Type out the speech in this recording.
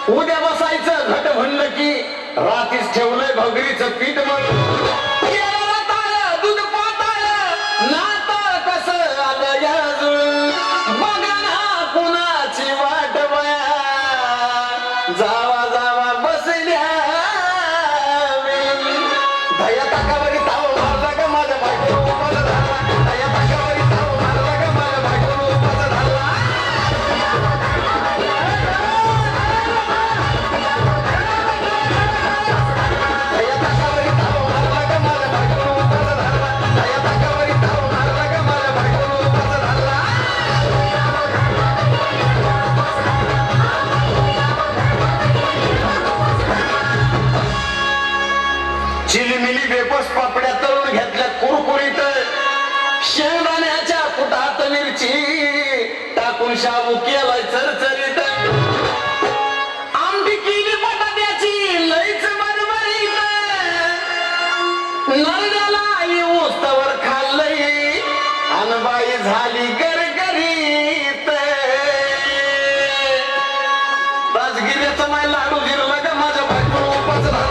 उद्या बसायचं घट म्हणलं की रात्रीच ठेवलंय भगरीचं पीठ मग दूध पाताळ नाताळ कसं आलं याजूळ बघा ना कुणाची वाट बया जावा जावा बसल्या दया ताकावरी ताव मारला का माझ्या बायको उपास झाला दया ताकावरी ताव मारला का माझ्या बायको उपास झाला दया ताकावरी ताव मारला का माझ्या बायको उपास झाला दया ताकावरी ताव मारला का माझ्या बायको उपास झाला चिलमिली वेपस पापड्या तळून घेतल्या कुरकुरीत शेंगदाण्याच्या कुटात मिरची टाकून शाबू केलाय चरचरीत आमटी केली बटाट्याची लईच बरबरीत नरड्याला येऊस तवर खाल्लंय अनबाई झाली गरगरीत राजगिऱ्याचा माय लाडू जिरला का माझ्या बायको उपास झाला